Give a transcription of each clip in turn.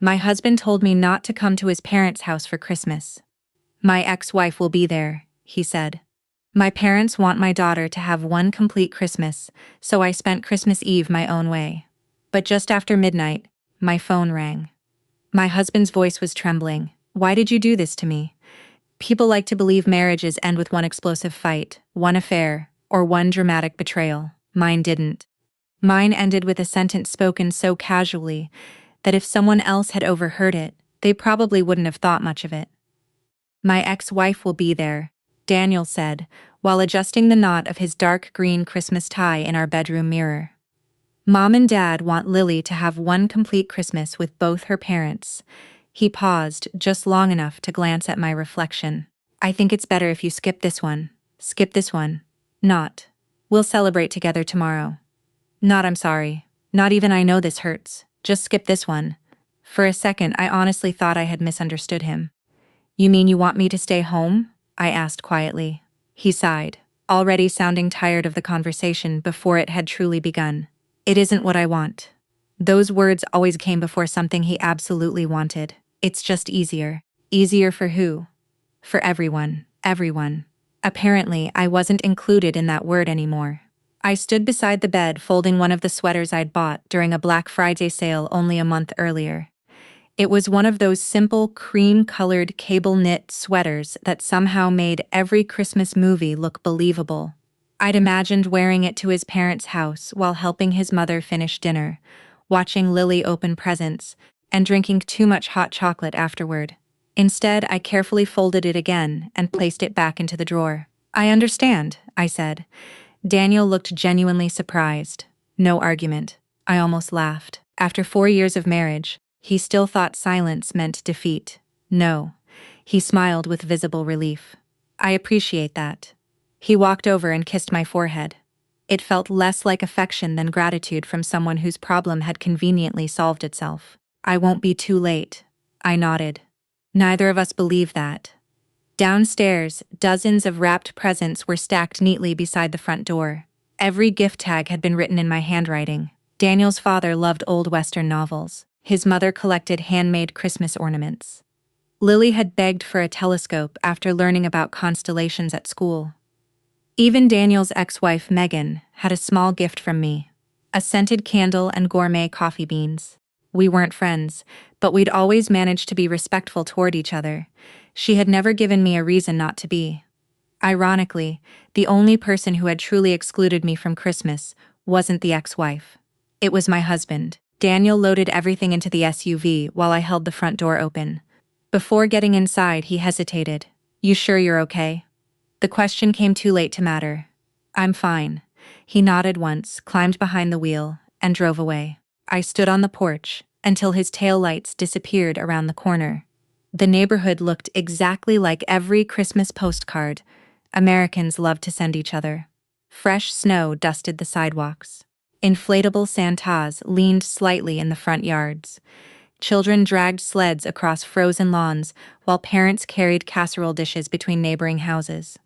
My husband told me not to come to his parents' house for Christmas. My ex-wife will be there, he said. My parents want my daughter to have one complete Christmas, so I spent Christmas Eve my own way. But just after midnight, my phone rang. My husband's voice was trembling. Why did you do this to me? People like to believe marriages end with one explosive fight, one affair, or one dramatic betrayal. Mine didn't. Mine ended with a sentence spoken so casually that if someone else had overheard it, they probably wouldn't have thought much of it. My ex-wife will be there, Daniel said, while adjusting the knot of his dark green Christmas tie in our bedroom mirror. Mom and Dad want Lily to have one complete Christmas with both her parents. He paused just long enough to glance at my reflection. I think it's better if you skip this one. Skip this one. Not. We'll celebrate together tomorrow. Not I'm sorry. Not even I know this hurts. Just skip this one. For a second I honestly thought I had misunderstood him. You mean you want me to stay home? I asked quietly. He sighed, already sounding tired of the conversation before it had truly begun. It isn't what I want. Those words always came before something he absolutely wanted. It's just easier. Easier for who? For everyone. Everyone. Apparently, I wasn't included in that word anymore. I stood beside the bed folding one of the sweaters I'd bought during a Black Friday sale only a month earlier. It was one of those simple, cream-colored cable-knit sweaters that somehow made every Christmas movie look believable. I'd imagined wearing it to his parents' house while helping his mother finish dinner, watching Lily open presents, and drinking too much hot chocolate afterward. Instead, I carefully folded it again and placed it back into the drawer. I understand, I said. Daniel looked genuinely surprised. No argument. I almost laughed. After 4 years of marriage, he still thought silence meant defeat. No. He smiled with visible relief. I appreciate that. He walked over and kissed my forehead. It felt less like affection than gratitude from someone whose problem had conveniently solved itself. I won't be too late. I nodded. Neither of us believed that. Downstairs, dozens of wrapped presents were stacked neatly beside the front door. Every gift tag had been written in my handwriting. Daniel's father loved old Western novels. His mother collected handmade Christmas ornaments. Lily had begged for a telescope after learning about constellations at school. Even Daniel's ex-wife, Megan, had a small gift from me. A scented candle and gourmet coffee beans. We weren't friends, but we'd always managed to be respectful toward each other. She had never given me a reason not to be. Ironically, the only person who had truly excluded me from Christmas wasn't the ex-wife. It was my husband. Daniel loaded everything into the SUV while I held the front door open. Before getting inside, he hesitated. You sure you're okay? The question came too late to matter. I'm fine. He nodded once, climbed behind the wheel, and drove away. I stood on the porch until his taillights disappeared around the corner. The neighborhood looked exactly like every Christmas postcard Americans love to send each other. Fresh snow dusted the sidewalks. Inflatable Santas leaned slightly in the front yards. Children dragged sleds across frozen lawns while parents carried casserole dishes between neighboring houses.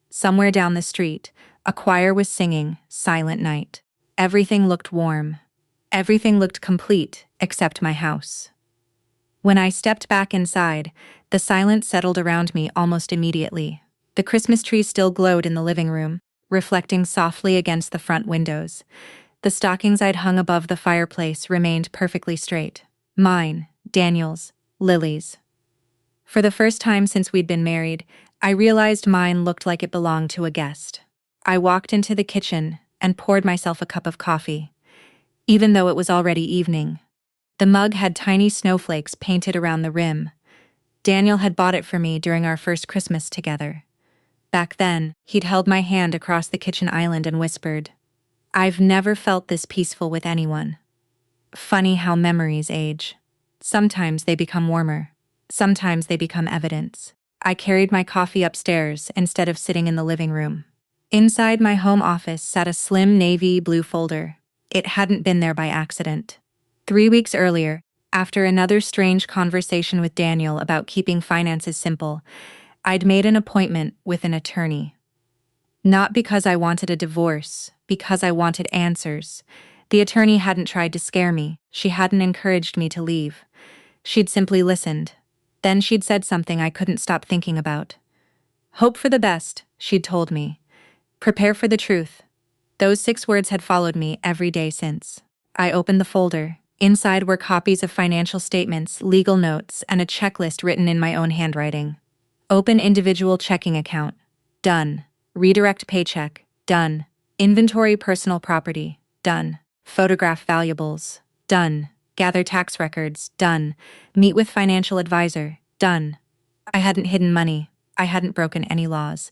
Somewhere down the street, a choir was singing Silent Night. Everything looked warm. Everything looked complete except my house. When I stepped back inside, the silence settled around me almost immediately. The Christmas tree still glowed in the living room, reflecting softly against the front windows. The stockings I'd hung above the fireplace remained perfectly straight. Mine, Daniel's, Lily's. For the first time since we'd been married, I realized mine looked like it belonged to a guest. I walked into the kitchen and poured myself a cup of coffee. Even though it was already evening. The mug had tiny snowflakes painted around the rim. Daniel had bought it for me during our first Christmas together. Back then, he'd held my hand across the kitchen island and whispered, I've never felt this peaceful with anyone. Funny how memories age. Sometimes they become warmer. Sometimes they become evidence. I carried my coffee upstairs instead of sitting in the living room. Inside my home office sat a slim navy blue folder. It hadn't been there by accident. 3 weeks earlier, after another strange conversation with Daniel about keeping finances simple, I'd made an appointment with an attorney. Not because I wanted a divorce, because I wanted answers. The attorney hadn't tried to scare me. She hadn't encouraged me to leave. She'd simply listened. Then she'd said something I couldn't stop thinking about. Hope for the best, she'd told me. Prepare for the truth. Those 6 words had followed me every day since. I opened the folder. Inside were copies of financial statements, legal notes, and a checklist written in my own handwriting. Open individual checking account. Done. Redirect paycheck. Done. Inventory personal property. Done. Photograph valuables. Done. Gather tax records. Done. Meet with financial advisor. Done. I hadn't hidden money. I hadn't broken any laws.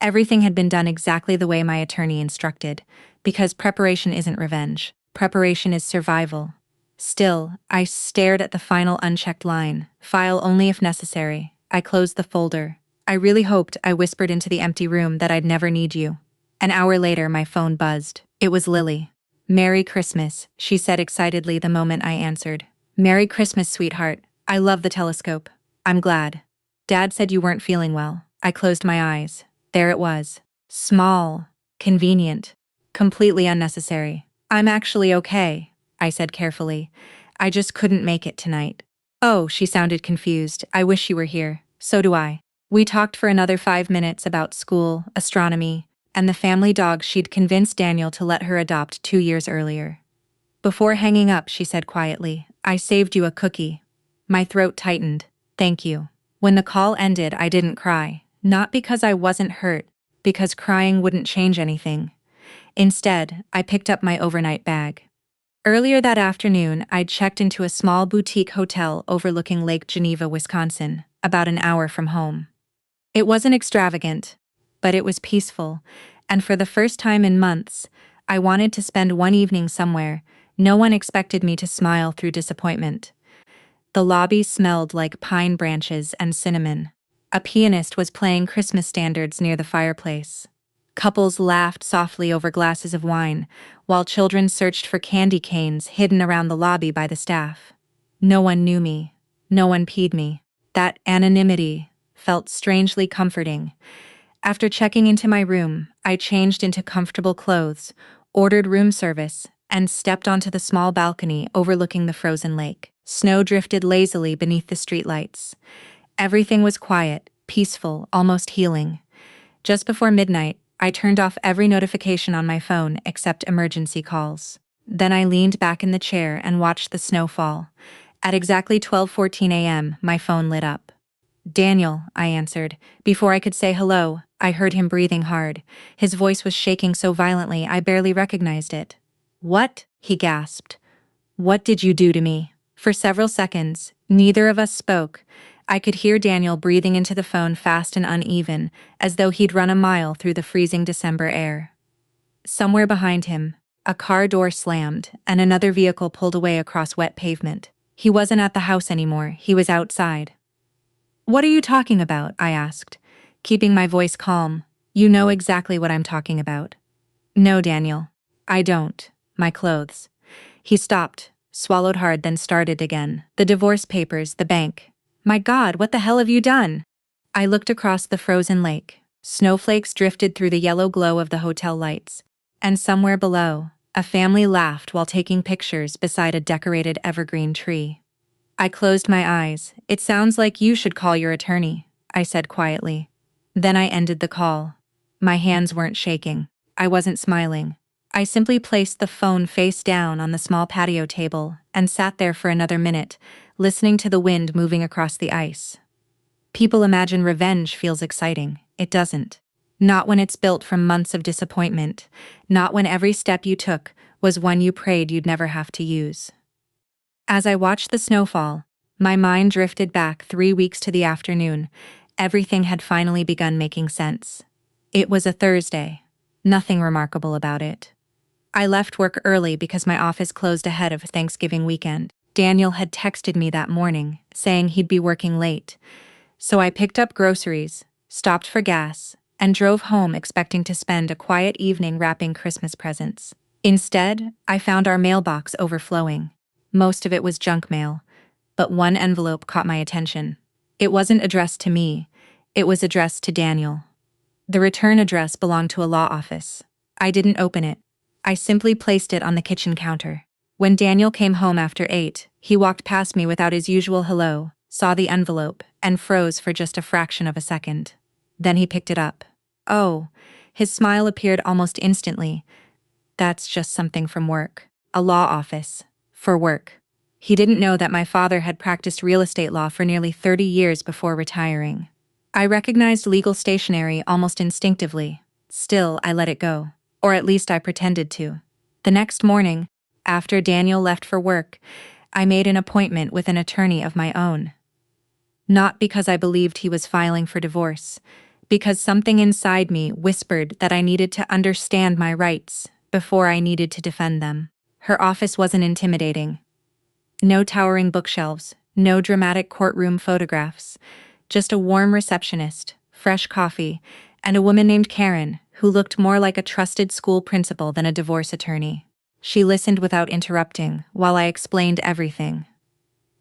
Everything had been done exactly the way my attorney instructed, because preparation isn't revenge. Preparation is survival. Still, I stared at the final unchecked line, file only if necessary. I closed the folder. I really hoped, I whispered into the empty room, that I'd never need you. An hour later, my phone buzzed. It was Lily. Merry Christmas, she said excitedly the moment I answered. Merry Christmas, sweetheart. I love the telescope. I'm glad. Dad said you weren't feeling well. I closed my eyes. There it was. Small. Convenient. Completely unnecessary. I'm actually okay, I said carefully. I just couldn't make it tonight. Oh, she sounded confused. I wish you were here. So do I. We talked for another 5 minutes about school, astronomy, and the family dog she'd convinced Daniel to let her adopt 2 years earlier. Before hanging up, she said quietly, I saved you a cookie. My throat tightened. Thank you. When the call ended, I didn't cry. Not because I wasn't hurt, because crying wouldn't change anything. Instead, I picked up my overnight bag. Earlier that afternoon, I'd checked into a small boutique hotel overlooking Lake Geneva, Wisconsin, about an hour from home. It wasn't extravagant, but it was peaceful, and for the first time in months, I wanted to spend one evening somewhere. No one expected me to smile through disappointment. The lobby smelled like pine branches and cinnamon. A pianist was playing Christmas standards near the fireplace. Couples laughed softly over glasses of wine, while children searched for candy canes hidden around the lobby by the staff. No one knew me. No one peed me. That anonymity felt strangely comforting. After checking into my room, I changed into comfortable clothes, ordered room service, and stepped onto the small balcony overlooking the frozen lake. Snow drifted lazily beneath the streetlights. Everything was quiet, peaceful, almost healing. Just before midnight, I turned off every notification on my phone except emergency calls. Then I leaned back in the chair and watched the snow fall. At exactly 12:14 a.m., my phone lit up. Daniel, I answered. Before I could say hello, I heard him breathing hard. His voice was shaking so violently I barely recognized it. What? He gasped. What did you do to me? For several seconds, neither of us spoke. I could hear Daniel breathing into the phone fast and uneven, as though he'd run a mile through the freezing December air. Somewhere behind him, a car door slammed, and another vehicle pulled away across wet pavement. He wasn't at the house anymore, he was outside. What are you talking about? I asked, keeping my voice calm. You know exactly what I'm talking about. No, Daniel. I don't. My clothes. He stopped, swallowed hard, then started again. The divorce papers, the bank. My God, what the hell have you done? I looked across the frozen lake. Snowflakes drifted through the yellow glow of the hotel lights. And somewhere below, a family laughed while taking pictures beside a decorated evergreen tree. I closed my eyes. It sounds like you should call your attorney, I said quietly. Then I ended the call. My hands weren't shaking. I wasn't smiling. I simply placed the phone face down on the small patio table and sat there for another minute, listening to the wind moving across the ice. People imagine revenge feels exciting. It doesn't. Not when it's built from months of disappointment. Not when every step you took was one you prayed you'd never have to use. As I watched the snowfall, my mind drifted back 3 weeks to the afternoon. Everything had finally begun making sense. It was a Thursday. Nothing remarkable about it. I left work early because my office closed ahead of Thanksgiving weekend. Daniel had texted me that morning, saying he'd be working late. So I picked up groceries, stopped for gas, and drove home expecting to spend a quiet evening wrapping Christmas presents. Instead, I found our mailbox overflowing. Most of it was junk mail, but one envelope caught my attention. It wasn't addressed to me, it was addressed to Daniel. The return address belonged to a law office. I didn't open it. I simply placed it on the kitchen counter. When Daniel came home after 8, he walked past me without his usual hello, saw the envelope, and froze for just a fraction of a second. Then he picked it up. Oh, his smile appeared almost instantly. That's just something from work. A law office. For work. He didn't know that my father had practiced real estate law for nearly 30 years before retiring. I recognized legal stationery almost instinctively. Still, I let it go. Or at least I pretended to. The next morning, after Daniel left for work, I made an appointment with an attorney of my own. Not because I believed he was filing for divorce, because something inside me whispered that I needed to understand my rights before I needed to defend them. Her office wasn't intimidating. No towering bookshelves, no dramatic courtroom photographs, just a warm receptionist, fresh coffee, and a woman named Karen, who looked more like a trusted school principal than a divorce attorney. She listened without interrupting while I explained everything.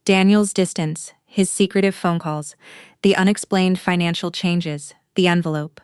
Daniel's distance, his secretive phone calls, the unexplained financial changes, the envelope.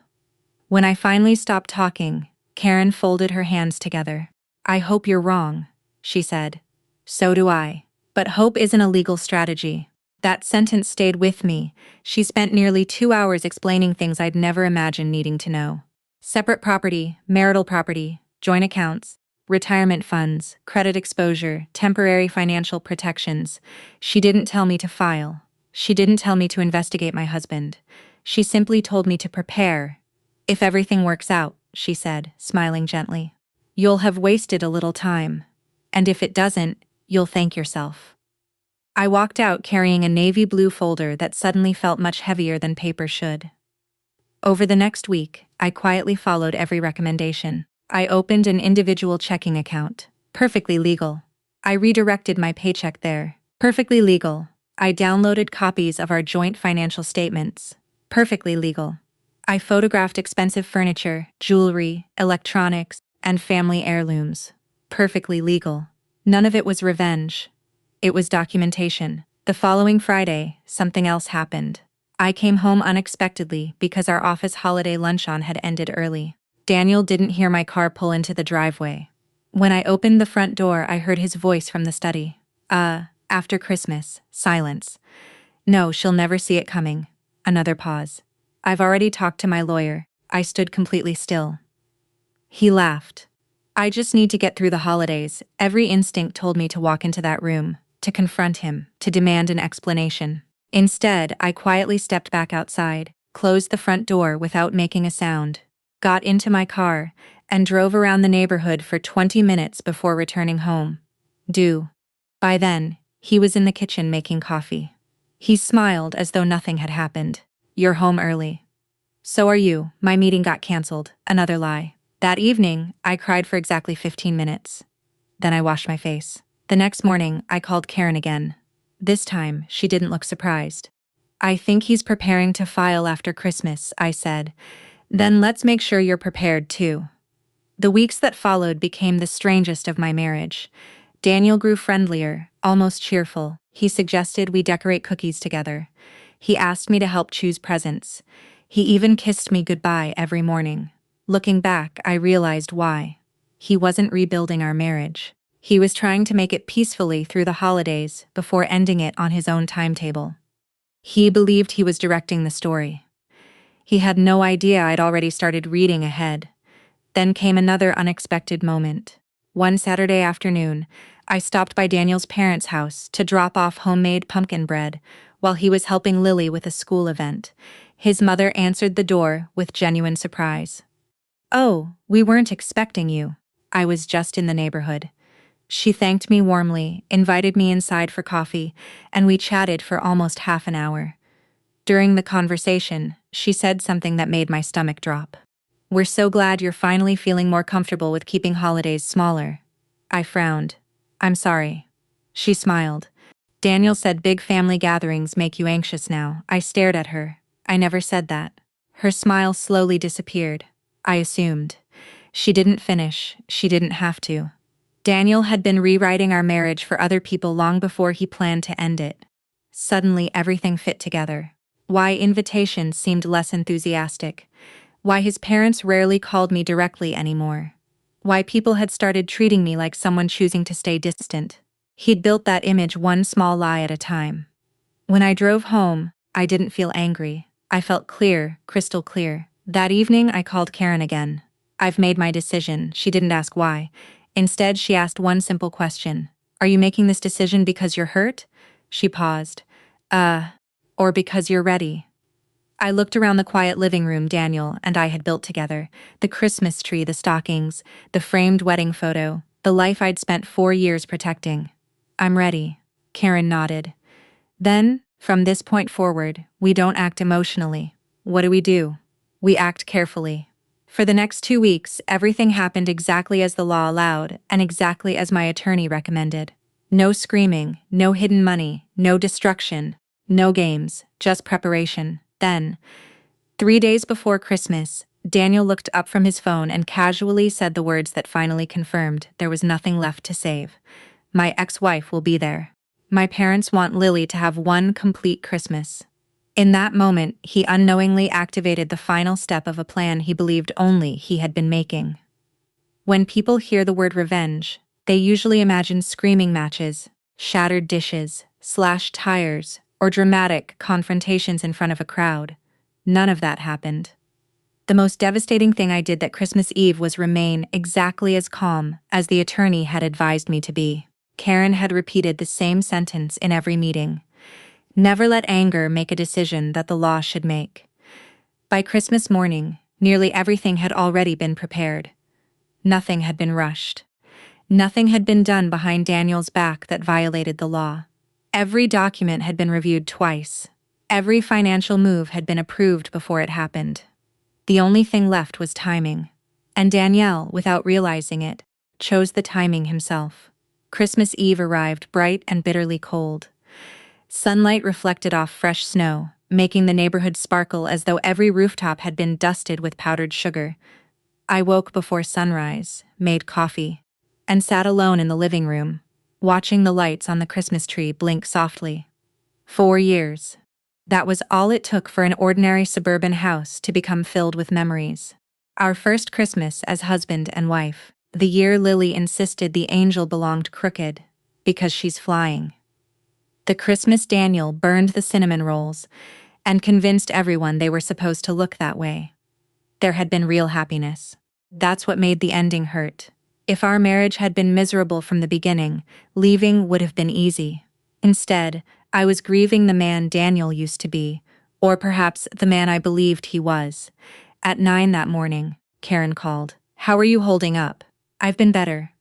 When I finally stopped talking, Karen folded her hands together. "I hope you're wrong," she said. "So do I. But hope isn't a legal strategy." That sentence stayed with me. She spent nearly 2 hours explaining things I'd never imagined needing to know. Separate property, marital property, joint accounts, retirement funds, credit exposure, temporary financial protections. She didn't tell me to file. She didn't tell me to investigate my husband. She simply told me to prepare. "If everything works out," she said, smiling gently, "you'll have wasted a little time. And if it doesn't, you'll thank yourself." I walked out carrying a navy blue folder that suddenly felt much heavier than paper should. Over the next week, I quietly followed every recommendation. I opened an individual checking account. Perfectly legal. I redirected my paycheck there. Perfectly legal. I downloaded copies of our joint financial statements. Perfectly legal. I photographed expensive furniture, jewelry, electronics, and family heirlooms. Perfectly legal. None of it was revenge. It was documentation. The following Friday, something else happened. I came home unexpectedly because our office holiday luncheon had ended early. Daniel didn't hear my car pull into the driveway. When I opened the front door, I heard his voice from the study. After Christmas." Silence. "No, she'll never see it coming." Another pause. "I've already talked to my lawyer." I stood completely still. He laughed. "I just need to get through the holidays." Every instinct told me to walk into that room, to confront him, to demand an explanation. Instead, I quietly stepped back outside, closed the front door without making a sound, got into my car, and drove around the neighborhood for 20 minutes before returning home. By then, he was in the kitchen making coffee. He smiled as though nothing had happened. "You're home early." "So are you. My meeting got canceled." Another lie. That evening, I cried for exactly 15 minutes. Then I washed my face. The next morning, I called Karen again. This time, she didn't look surprised. "I think he's preparing to file after Christmas," I said. "Then let's make sure you're prepared too." The weeks that followed became the strangest of my marriage. Daniel grew friendlier, almost cheerful. He suggested we decorate cookies together. He asked me to help choose presents. He even kissed me goodbye every morning. Looking back, I realized why. He wasn't rebuilding our marriage. He was trying to make it peacefully through the holidays before ending it on his own timetable. He believed he was directing the story. He had no idea I'd already started reading ahead. Then came another unexpected moment. One Saturday afternoon, I stopped by Daniel's parents' house to drop off homemade pumpkin bread while he was helping Lily with a school event. His mother answered the door with genuine surprise. "Oh, we weren't expecting you." I was just in the neighborhood. She thanked me warmly, invited me inside for coffee, and we chatted for almost half an hour. During the conversation, she said something that made my stomach drop. "We're so glad you're finally feeling more comfortable with keeping holidays smaller." I frowned. "I'm sorry." She smiled. "Daniel said big family gatherings make you anxious now." I stared at her. "I never said that." Her smile slowly disappeared. I assumed. She didn't finish. She didn't have to. Daniel had been rewriting our marriage for other people long before he planned to end it. Suddenly, everything fit together. Why invitations seemed less enthusiastic. Why his parents rarely called me directly anymore. why people had started treating me like someone choosing to stay distant. He'd built that image one small lie at a time. When I drove home, I didn't feel angry. I felt clear, crystal clear. That evening, I called Karen again. I've made my decision. She didn't ask why. Instead, she asked one simple question. Are you making this decision because you're hurt? She paused. Or because you're ready? I looked around the quiet living room Daniel and I had built together. The Christmas tree, the stockings, the framed wedding photo, the life I'd spent 4 years protecting. I'm ready. Karen nodded. Then, from this point forward, we don't act emotionally. What do? We act carefully. For the next 2 weeks, everything happened exactly as the law allowed and exactly as my attorney recommended. No screaming, no hidden money, no destruction, no games, just preparation. Then, 3 days before Christmas, Daniel looked up from his phone and casually said the words that finally confirmed there was nothing left to save. My ex-wife will be there. My parents want Lily to have one complete Christmas. In that moment, he unknowingly activated the final step of a plan he believed only he had been making. When people hear the word revenge, they usually imagine screaming matches, shattered dishes, slashed tires, or dramatic confrontations in front of a crowd. None of that happened. The most devastating thing I did that Christmas Eve was remain exactly as calm as the attorney had advised me to be. Karen had repeated the same sentence in every meeting. Never let anger make a decision that the law should make. By Christmas morning, nearly everything had already been prepared. Nothing had been rushed. Nothing had been done behind Daniel's back that violated the law. Every document had been reviewed twice. Every financial move had been approved before it happened. The only thing left was timing. And Danielle, without realizing it, chose the timing himself. Christmas Eve arrived bright and bitterly cold. Sunlight reflected off fresh snow, making the neighborhood sparkle as though every rooftop had been dusted with powdered sugar. I woke before sunrise, made coffee, and sat alone in the living room, watching the lights on the Christmas tree blink softly. 4 years. That was all it took for an ordinary suburban house to become filled with memories. Our first Christmas as husband and wife, the year Lily insisted the angel belonged crooked, because she's flying. The Christmas Daniel burned the cinnamon rolls and convinced everyone they were supposed to look that way. There had been real happiness. That's what made the ending hurt. If our marriage had been miserable from the beginning, leaving would have been easy. Instead, I was grieving the man Daniel used to be, or perhaps the man I believed he was. At 9 that morning, Karen called. How are you holding up? I've been better.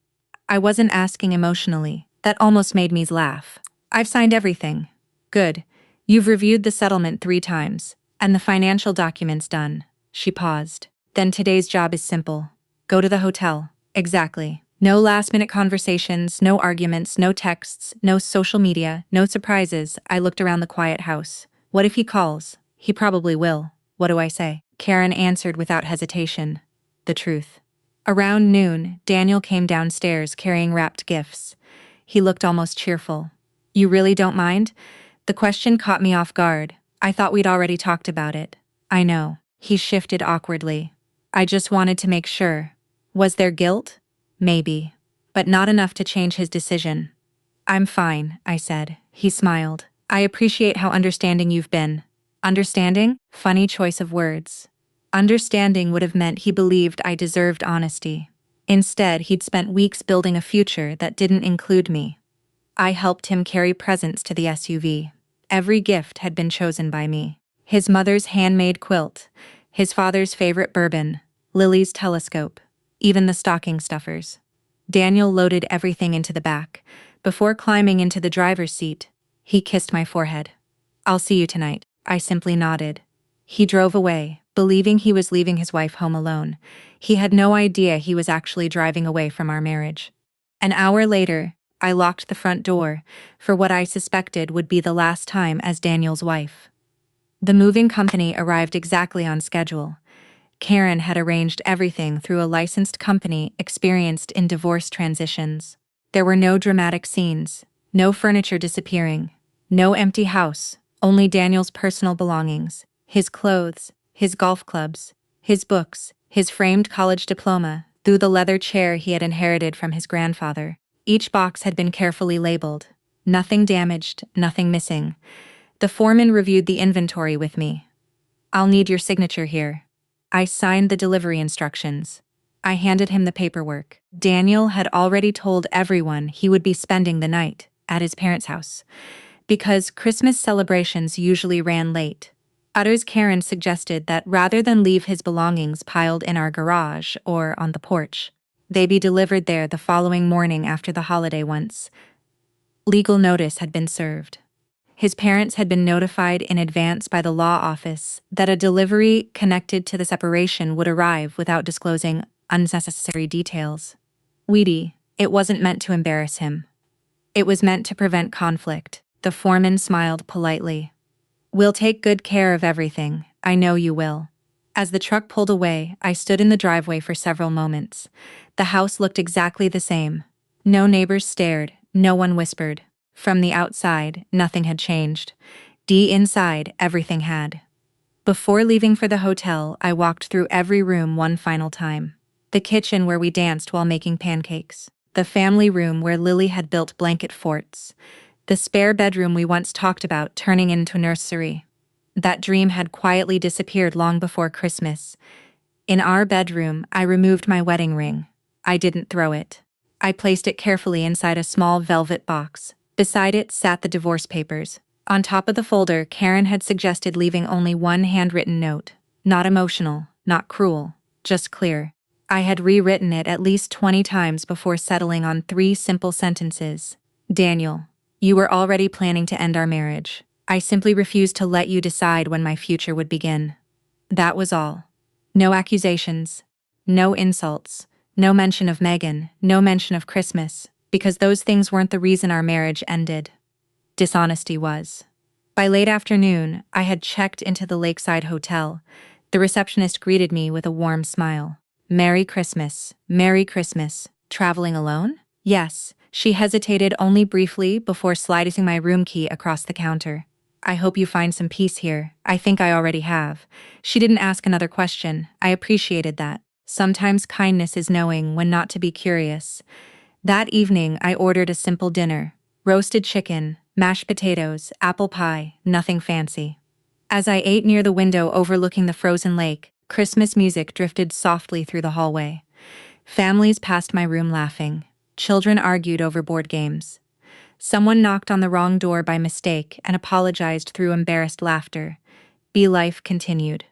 I wasn't asking emotionally. That almost made me laugh. I've signed everything. Good. You've reviewed the settlement 3 times, and the financial documents done. She paused. Then today's job is simple. Go to the hotel. Exactly. No last-minute conversations, no arguments, no texts, no social media, no surprises. I looked around the quiet house. What if he calls? He probably will. What do I say? Karen answered without hesitation. The truth. Around noon, Daniel came downstairs carrying wrapped gifts. He looked almost cheerful. You really don't mind? The question caught me off guard. I thought we'd already talked about it. I know. He shifted awkwardly. I just wanted to make sure. Was there guilt? Maybe. But not enough to change his decision. I'm fine, I said. He smiled. I appreciate how understanding you've been. Understanding? Funny choice of words. Understanding would have meant he believed I deserved honesty. Instead, he'd spent weeks building a future that didn't include me. I helped him carry presents to the SUV. Every gift had been chosen by me. His mother's handmade quilt, his father's favorite bourbon, Lily's telescope, even the stocking stuffers. Daniel loaded everything into the back. Before climbing into the driver's seat, he kissed my forehead. I'll see you tonight. I simply nodded. He drove away, believing he was leaving his wife home alone. He had no idea he was actually driving away from our marriage. An hour later, I locked the front door for what I suspected would be the last time as Daniel's wife. The moving company arrived exactly on schedule. Karen had arranged everything through a licensed company experienced in divorce transitions. There were no dramatic scenes, no furniture disappearing, no empty house, only Daniel's personal belongings, his clothes, his golf clubs, his books, his framed college diploma, through the leather chair he had inherited from his grandfather. Each box had been carefully labeled. Nothing damaged, nothing missing. The foreman reviewed the inventory with me. "I'll need your signature here." I signed the delivery instructions. I handed him the paperwork. Daniel had already told everyone he would be spending the night at his parents' house, because Christmas celebrations usually ran late. Others Karen suggested that rather than leave his belongings piled in our garage or on the porch, they be delivered there the following morning after the holiday once legal notice had been served. His parents had been notified in advance by the law office that a delivery connected to the separation would arrive without disclosing unnecessary details. It wasn't meant to embarrass him. It was meant to prevent conflict. The foreman smiled politely. "We'll take good care of everything, I know you will." As the truck pulled away, I stood in the driveway for several moments. The house looked exactly the same. No neighbors stared, no one whispered. From the outside, nothing had changed. Inside, everything had. Before leaving for the hotel, I walked through every room one final time. The kitchen where we danced while making pancakes. The family room where Lily had built blanket forts. The spare bedroom we once talked about turning into a nursery. That dream had quietly disappeared long before Christmas. In our bedroom, I removed my wedding ring. I didn't throw it. I placed it carefully inside a small velvet box. Beside it sat the divorce papers. On top of the folder, Karen had suggested leaving only one handwritten note. Not emotional, not cruel, just clear. I had rewritten it at least 20 times before settling on 3 simple sentences. "Daniel, you were already planning to end our marriage. I simply refused to let you decide when my future would begin." That was all. No accusations, no insults, no mention of Megan, no mention of Christmas, because those things weren't the reason our marriage ended. Dishonesty was. By late afternoon, I had checked into the Lakeside Hotel. The receptionist greeted me with a warm smile. "Merry Christmas, Merry Christmas. Traveling alone?" "Yes." She hesitated only briefly before sliding my room key across the counter. "I hope you find some peace here. I think I already have." She didn't ask another question. I appreciated that. Sometimes kindness is knowing when not to be curious. That evening, I ordered a simple dinner. Roasted chicken, mashed potatoes, apple pie, nothing fancy. As I ate near the window overlooking the frozen lake, Christmas music drifted softly through the hallway. Families passed my room laughing. Children argued over board games. Someone knocked on the wrong door by mistake and apologized through embarrassed laughter. Life continued.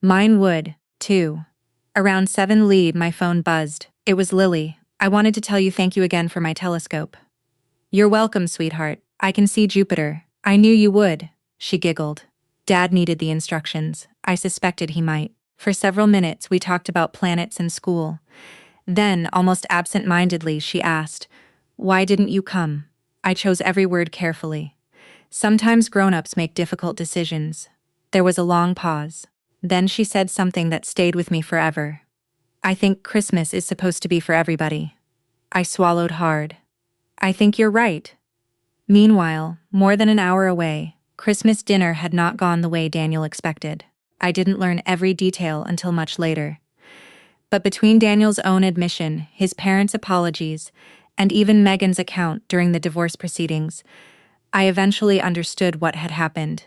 Mine would, too. Around 7 lead, my phone buzzed. It was Lily. "I wanted to tell you thank you again for my telescope." "You're welcome, sweetheart. I can see Jupiter. I knew you would." She giggled. Dad needed the instructions. I suspected he might. For several minutes, we talked about planets and school. Then, almost absent-mindedly, she asked, "Why didn't you come?" I chose every word carefully. Sometimes grown-ups make difficult decisions. There was a long pause. Then she said something that stayed with me forever. "I think Christmas is supposed to be for everybody." I swallowed hard. "I think you're right." Meanwhile, more than an hour away, Christmas dinner had not gone the way Daniel expected. I didn't learn every detail until much later. But between Daniel's own admission, his parents' apologies, and even Megan's account during the divorce proceedings, I eventually understood what had happened.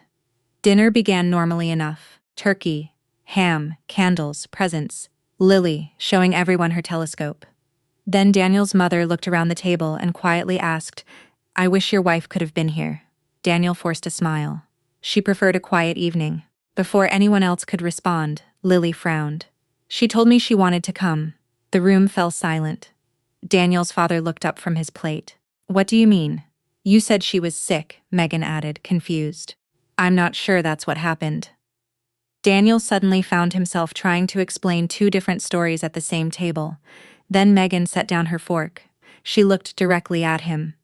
Dinner began normally enough. Turkey, ham, candles, presents, Lily showing everyone her telescope. Then Daniel's mother looked around the table and quietly asked, "I wish your wife could have been here." Daniel forced a smile. She preferred a quiet evening. Before anyone else could respond, Lily frowned. She told me she wanted to come. The room fell silent. Daniel's father looked up from his plate. "What do you mean?" "You said she was sick," Megan added, confused. "I'm not sure that's what happened." Daniel suddenly found himself trying to explain 2 different stories at the same table. Then Megan set down her fork. She looked directly at him.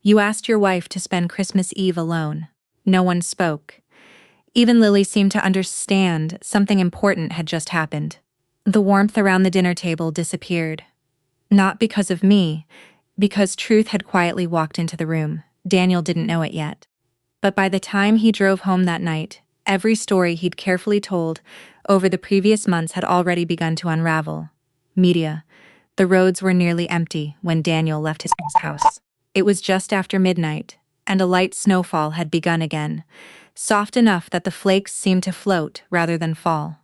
"You asked your wife to spend Christmas Eve alone." No one spoke. Even Lily seemed to understand something important had just happened. The warmth around the dinner table disappeared. Not because of me, because truth had quietly walked into the room. Daniel didn't know it yet. But by the time he drove home that night, every story he'd carefully told over the previous months had already begun to unravel. Media, The roads were nearly empty when Daniel left his house. It was just after midnight, and a light snowfall had begun again, soft enough that the flakes seemed to float rather than fall.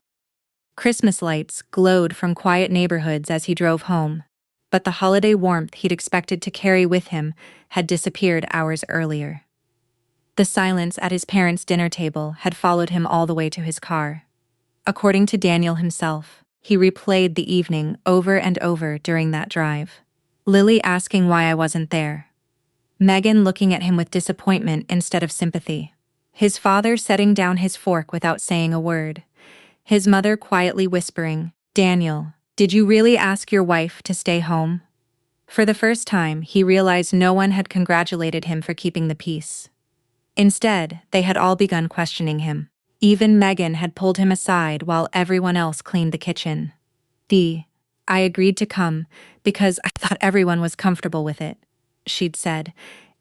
Christmas lights glowed from quiet neighborhoods as he drove home, but the holiday warmth he'd expected to carry with him had disappeared hours earlier. The silence at his parents' dinner table had followed him all the way to his car. According to Daniel himself, he replayed the evening over and over during that drive. Lily asking why I wasn't there. Megan looking at him with disappointment instead of sympathy. His father setting down his fork without saying a word. His mother quietly whispering, "Daniel, did you really ask your wife to stay home?" For the first time, he realized no one had congratulated him for keeping the peace. Instead, they had all begun questioning him. Even Megan had pulled him aside while everyone else cleaned the kitchen. "I agreed to come because I thought everyone was comfortable with it," she'd said.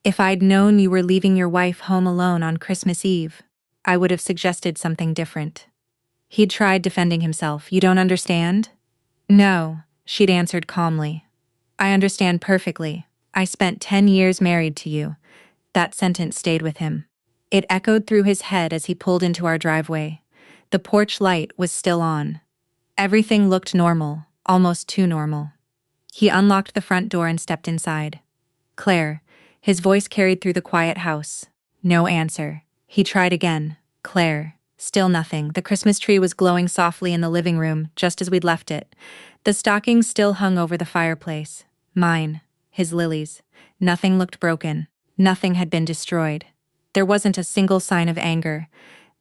"If I'd known you were leaving your wife home alone on Christmas Eve, I would have suggested something different." He'd tried defending himself. "You don't understand?" "No," she'd answered calmly. "I understand perfectly. I spent 10 years married to you." That sentence stayed with him. It echoed through his head as he pulled into our driveway. The porch light was still on. Everything looked normal, almost too normal. He unlocked the front door and stepped inside. "Claire," his voice carried through the quiet house. No answer. He tried again. "Claire." Still nothing. The Christmas tree was glowing softly in the living room, just as we'd left it. The stockings still hung over the fireplace. Mine. His lilies. Nothing looked broken. Nothing had been destroyed. There wasn't a single sign of anger.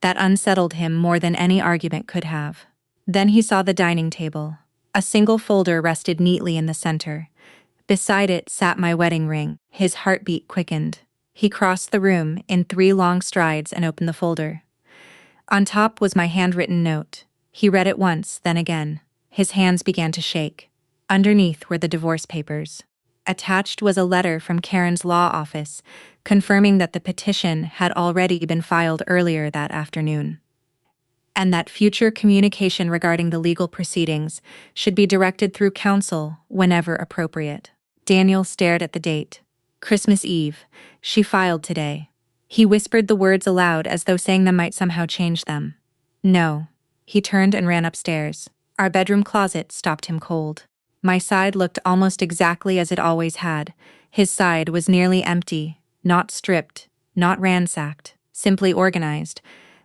That unsettled him more than any argument could have. Then he saw the dining table. A single folder rested neatly in the center. Beside it sat my wedding ring. His heartbeat quickened. He crossed the room in 3 long strides and opened the folder. On top was my handwritten note. He read it once, then again. His hands began to shake. Underneath were the divorce papers. Attached was a letter from Karen's law office, confirming that the petition had already been filed earlier that afternoon, and that future communication regarding the legal proceedings should be directed through counsel whenever appropriate. Daniel stared at the date. Christmas Eve. She filed today. He whispered the words aloud as though saying them might somehow change them. "No." He turned and ran upstairs. Our bedroom closet stopped him cold. My side looked almost exactly as it always had. His side was nearly empty, not stripped, not ransacked, simply organized.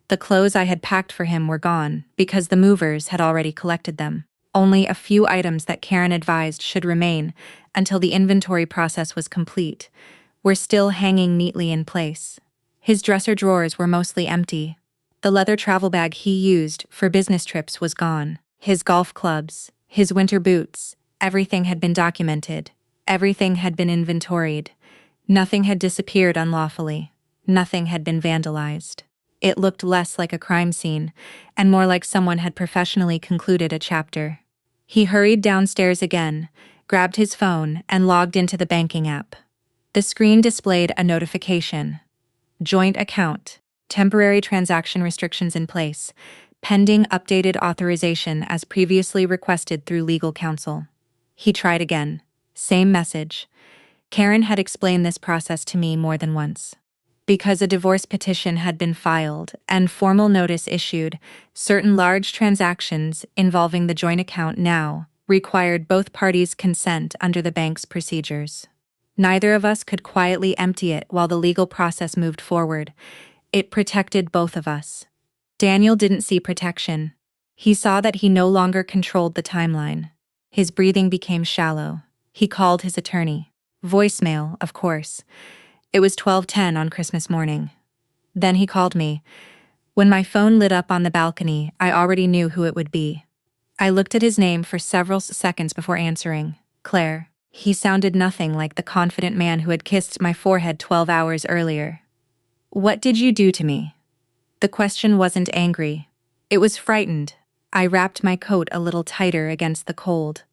The clothes I had packed for him were gone, because the movers had already collected them. Only a few items that Karen advised should remain until the inventory process was complete were still hanging neatly in place. His dresser drawers were mostly empty. The leather travel bag he used for business trips was gone. His golf clubs, his winter boots, everything had been documented. Everything had been inventoried. Nothing had disappeared unlawfully. Nothing had been vandalized. It looked less like a crime scene, and more like someone had professionally concluded a chapter. He hurried downstairs again, grabbed his phone, and logged into the banking app. The screen displayed a notification. Joint account. Temporary transaction restrictions in place. Pending updated authorization as previously requested through legal counsel. He tried again. Same message. Karen had explained this process to me more than once. Because a divorce petition had been filed and formal notice issued, certain large transactions involving the joint account now required both parties' consent under the bank's procedures. Neither of us could quietly empty it while the legal process moved forward. It protected both of us. Daniel didn't see protection. He saw that he no longer controlled the timeline. His breathing became shallow. He called his attorney. Voicemail, of course. It was 12:10 on Christmas morning. Then he called me. When my phone lit up on the balcony, I already knew who it would be. I looked at his name for several seconds before answering. Claire. He sounded nothing like the confident man who had kissed my forehead 12 hours earlier. "What did you do to me?" The question wasn't angry. It was frightened. I wrapped my coat a little tighter against the cold.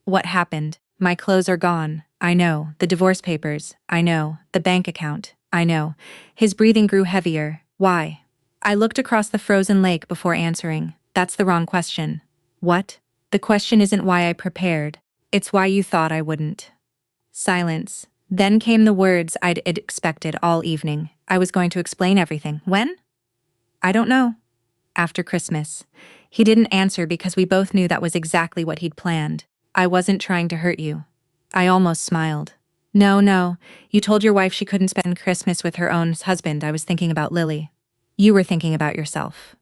"What happened? My clothes are gone. I know. The divorce papers. I know. The bank account. I know." His breathing grew heavier. "Why?" I looked across the frozen lake before answering. "That's the wrong question." "What?" "The question isn't why I prepared. It's why you thought I wouldn't. Silence. Then came the words I'd expected all evening. I was going to explain everything. When? I don't know. After Christmas. He didn't answer because we both knew that was exactly what he'd planned. I wasn't trying to hurt you. I almost smiled. No, you told your wife she couldn't spend Christmas with her own husband. I was thinking about Lily. You were thinking about yourself.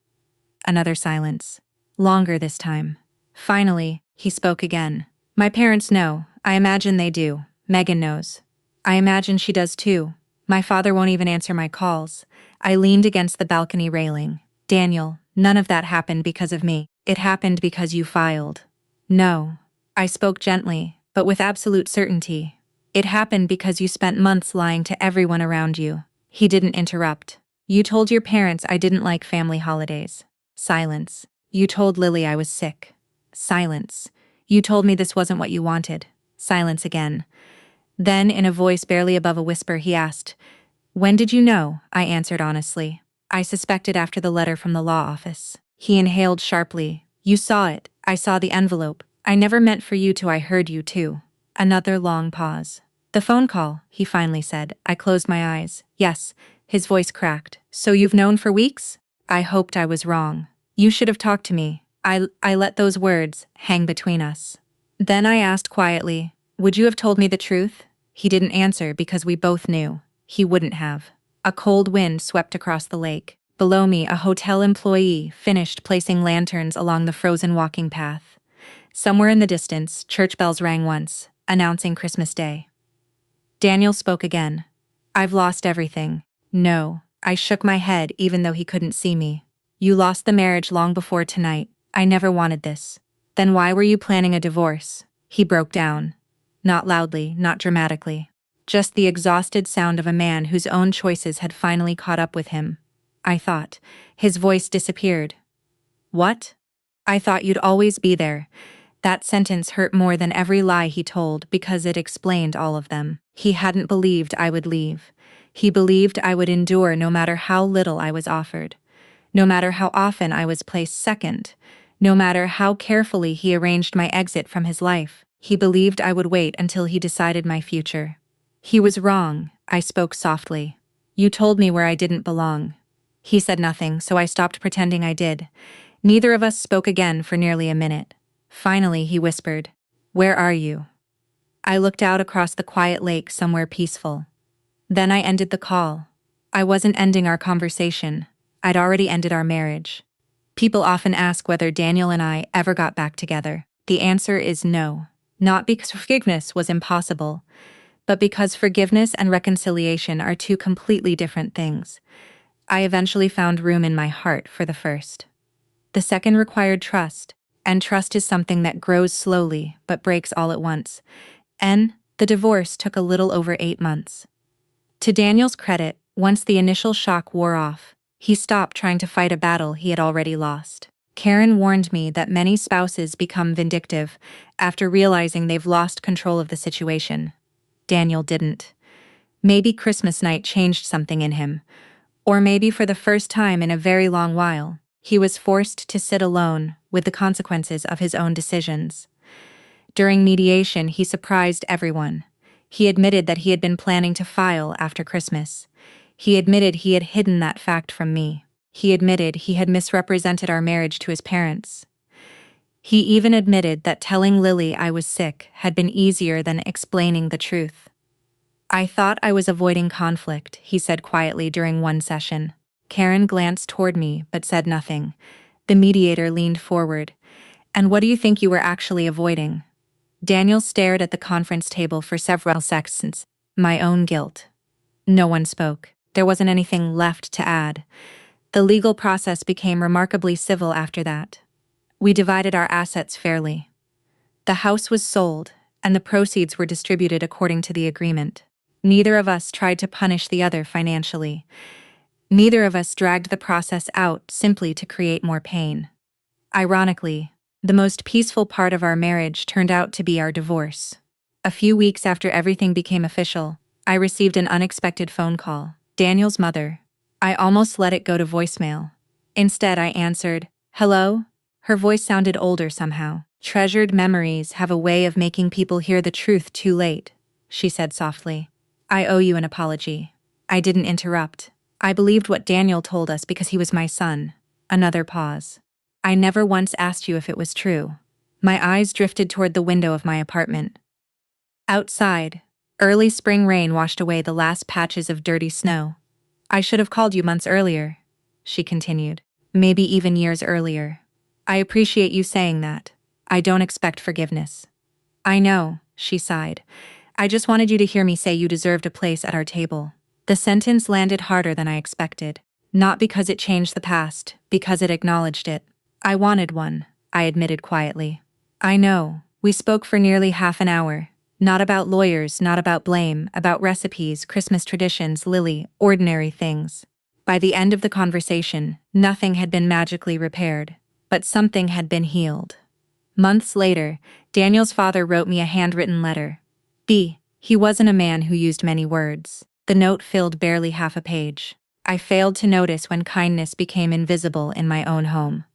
Another silence. Longer this time. Finally, he spoke again. My parents know. I imagine they do. Megan knows. I imagine she does too. My father won't even answer my calls. I leaned against the balcony railing. Daniel, none of that happened because of me. It happened because you filed. No. I spoke gently, but with absolute certainty. It happened because you spent months lying to everyone around you. He didn't interrupt. You told your parents I didn't like family holidays. Silence. You told Lily I was sick. Silence. You told me this wasn't what you wanted. Silence again. Then, in a voice barely above a whisper, he asked, "When did you know?" I answered honestly. I suspected after the letter from the law office. He inhaled sharply. You saw it. I saw the envelope. I never meant for you to. I heard you too. Another long pause. The phone call, he finally said. I closed my eyes. Yes. His voice cracked. So you've known for weeks? I hoped I was wrong. You should have talked to me. I let those words hang between us. Then I asked quietly, would you have told me the truth? He didn't answer because we both knew. He wouldn't have. A cold wind swept across the lake. Below me, a hotel employee finished placing lanterns along the frozen walking path. Somewhere in the distance, church bells rang once, announcing Christmas Day. Daniel spoke again. I've lost everything. No. I shook my head even though he couldn't see me. You lost the marriage long before tonight. I never wanted this. Then why were you planning a divorce? He broke down. Not loudly, not dramatically. Just the exhausted sound of a man whose own choices had finally caught up with him. I thought. His voice disappeared. What? I thought you'd always be there. That sentence hurt more than every lie he told because it explained all of them. He hadn't believed I would leave. He believed I would endure no matter how little I was offered. No matter how often I was placed second. No matter how carefully he arranged my exit from his life. He believed I would wait until he decided my future. He was wrong, I spoke softly. You told me where I didn't belong. He said nothing, so I stopped pretending I did. Neither of us spoke again for nearly a minute. Finally, he whispered, "Where are you?" I looked out across the quiet lake somewhere peaceful. Then I ended the call. I wasn't ending our conversation. I'd already ended our marriage. People often ask whether Daniel and I ever got back together. The answer is no. Not because forgiveness was impossible, but because forgiveness and reconciliation are two completely different things. I eventually found room in my heart for the first. The second required trust, and trust is something that grows slowly but breaks all at once. And the divorce took a little over 8 months. To Daniel's credit, once the initial shock wore off, he stopped trying to fight a battle he had already lost. Karen warned me that many spouses become vindictive after realizing they've lost control of the situation. Daniel didn't. Maybe Christmas night changed something in him. Or maybe for the first time in a very long while, he was forced to sit alone with the consequences of his own decisions. During mediation, he surprised everyone. He admitted that he had been planning to file after Christmas. He admitted he had hidden that fact from me. He admitted he had misrepresented our marriage to his parents. He even admitted that telling Lily I was sick had been easier than explaining the truth. I thought I was avoiding conflict, he said quietly during one session. Karen glanced toward me but said nothing. The mediator leaned forward. And what do you think you were actually avoiding? Daniel stared at the conference table for several seconds. My own guilt. No one spoke. There wasn't anything left to add. The legal process became remarkably civil after that. We divided our assets fairly. The house was sold, and the proceeds were distributed according to the agreement. Neither of us tried to punish the other financially. Neither of us dragged the process out simply to create more pain. Ironically, the most peaceful part of our marriage turned out to be our divorce. A few weeks after everything became official, I received an unexpected phone call. Daniel's mother. I almost let it go to voicemail. Instead, I answered, "Hello?" Her voice sounded older somehow. Treasured memories have a way of making people hear the truth too late, she said softly. I owe you an apology. I didn't interrupt. I believed what Daniel told us because he was my son. Another pause. I never once asked you if it was true. My eyes drifted toward the window of my apartment. Outside, early spring rain washed away the last patches of dirty snow. I should have called you months earlier, she continued. Maybe even years earlier. I appreciate you saying that. I don't expect forgiveness. I know, she sighed. I just wanted you to hear me say you deserved a place at our table. The sentence landed harder than I expected. Not because it changed the past, because it acknowledged it. I wanted one, I admitted quietly. I know, we spoke for nearly half an hour. Not about lawyers, not about blame, about recipes, Christmas traditions, Lily, ordinary things. By the end of the conversation, nothing had been magically repaired, but something had been healed. Months later, Daniel's father wrote me a handwritten letter. He wasn't a man who used many words. The note filled barely half a page. I failed to notice when kindness became invisible in my own home.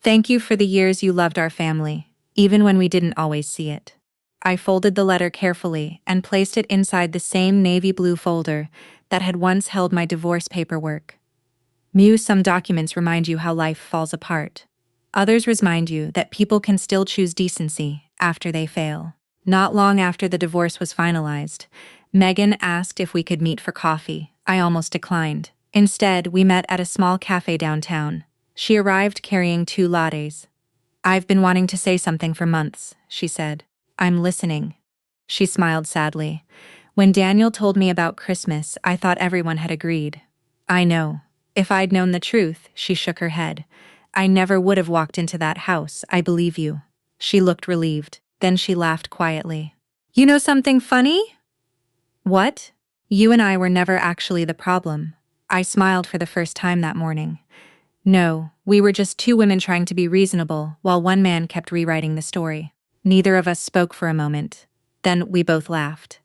Thank you for the years you loved our family, even when we didn't always see it. I folded the letter carefully and placed it inside the same navy blue folder that had once held my divorce paperwork. Some documents remind you how life falls apart. Others remind you that people can still choose decency after they fail. Not long after the divorce was finalized, Megan asked if we could meet for coffee. I almost declined. Instead, we met at a small cafe downtown. She arrived carrying 2 lattes. I've been wanting to say something for months, she said. I'm listening. She smiled sadly. When Daniel told me about Christmas, I thought everyone had agreed. I know. If I'd known the truth, she shook her head. I never would have walked into that house, I believe you. She looked relieved. Then she laughed quietly. You know something funny? What? You and I were never actually the problem. I smiled for the first time that morning. No, we were just 2 women trying to be reasonable while one man kept rewriting the story. Neither of us spoke for a moment. Then we both laughed.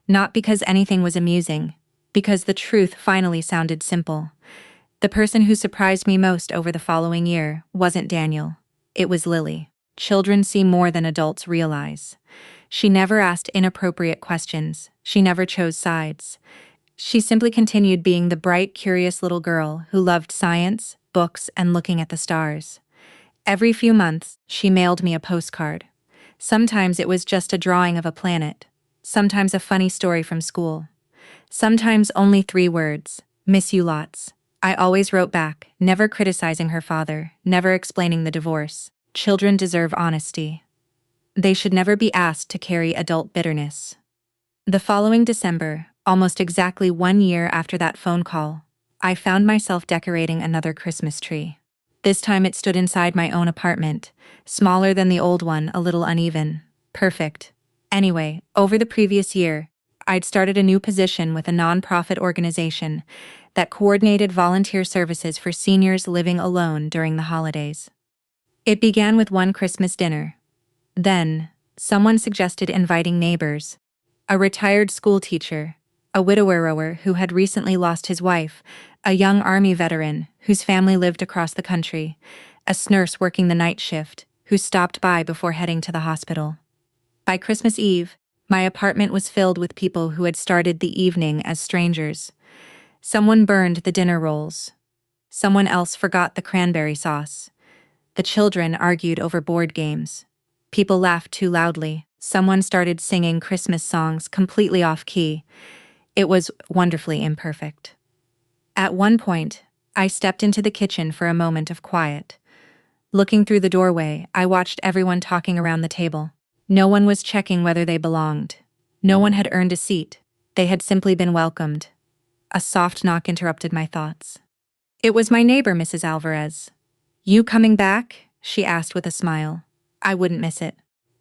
Not because anything was amusing, because the truth finally sounded simple. The person who surprised me most over the following year wasn't Daniel. It was Lily. Children see more than adults realize. She never asked inappropriate questions. She never chose sides. She simply continued being the bright, curious little girl who loved science, books, and looking at the stars. Every few months, she mailed me a postcard. Sometimes it was just a drawing of a planet. Sometimes a funny story from school. Sometimes only 3 words, miss you lots. I always wrote back, never criticizing her father, never explaining the divorce. Children deserve honesty. They should never be asked to carry adult bitterness. The following December, almost exactly 1 year after that phone call, I found myself decorating another Christmas tree. This time it stood inside my own apartment, smaller than the old one, a little uneven. Perfect. Anyway, over the previous year, I'd started a new position with a nonprofit organization that coordinated volunteer services for seniors living alone during the holidays. It began with one Christmas dinner. Then, someone suggested inviting neighbors. A retired school teacher, a widower who had recently lost his wife, a young Army veteran whose family lived across the country, a nurse working the night shift who stopped by before heading to the hospital. By Christmas Eve, my apartment was filled with people who had started the evening as strangers. Someone burned the dinner rolls. Someone else forgot the cranberry sauce. The children argued over board games. People laughed too loudly. Someone started singing Christmas songs completely off-key. It was wonderfully imperfect. At one point, I stepped into the kitchen for a moment of quiet. Looking through the doorway, I watched everyone talking around the table. No one was checking whether they belonged. No one had earned a seat. They had simply been welcomed. A soft knock interrupted my thoughts. It was my neighbor, Mrs. Alvarez. You coming back? She asked with a smile. I wouldn't miss it.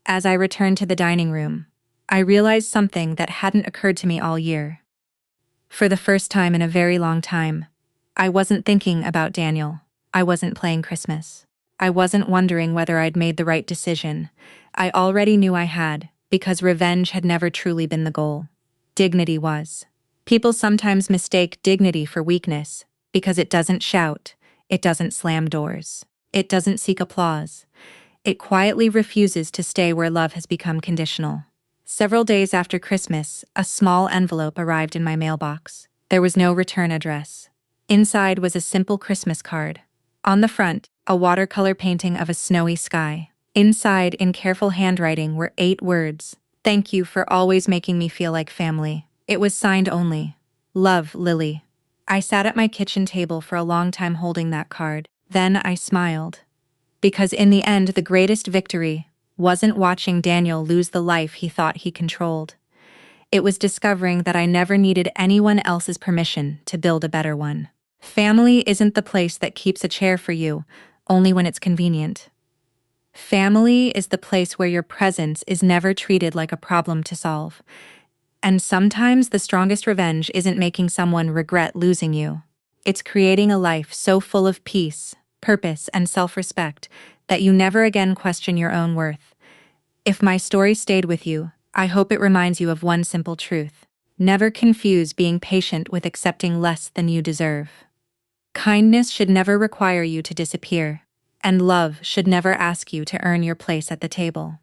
As I returned to the dining room, I realized something that hadn't occurred to me all year. For the first time in a very long time, I wasn't thinking about Daniel. I wasn't playing Christmas. I wasn't wondering whether I'd made the right decision. I already knew I had, because revenge had never truly been the goal. Dignity was. People sometimes mistake dignity for weakness, because it doesn't shout, it doesn't slam doors, it doesn't seek applause. It quietly refuses to stay where love has become conditional. Several days after Christmas, a small envelope arrived in my mailbox. There was no return address. Inside was a simple Christmas card. On the front, a watercolor painting of a snowy sky. Inside, in careful handwriting, were 8 words. "Thank you for always making me feel like family." It was signed only, "Love, Lily." I sat at my kitchen table for a long time holding that card. Then I smiled. Because in the end, the greatest victory wasn't watching Daniel lose the life he thought he controlled. It was discovering that I never needed anyone else's permission to build a better one. Family isn't the place that keeps a chair for you, only when it's convenient. Family is the place where your presence is never treated like a problem to solve. And sometimes the strongest revenge isn't making someone regret losing you. It's creating a life so full of peace, purpose, and self-respect that you never again question your own worth. If my story stayed with you, I hope it reminds you of one simple truth. Never confuse being patient with accepting less than you deserve. Kindness should never require you to disappear, and love should never ask you to earn your place at the table.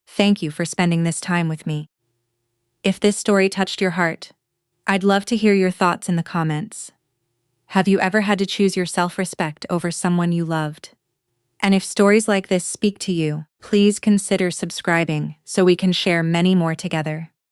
Thank you for spending this time with me. If this story touched your heart, I'd love to hear your thoughts in the comments. Have you ever had to choose your self-respect over someone you loved? And if stories like this speak to you, please consider subscribing so we can share many more together.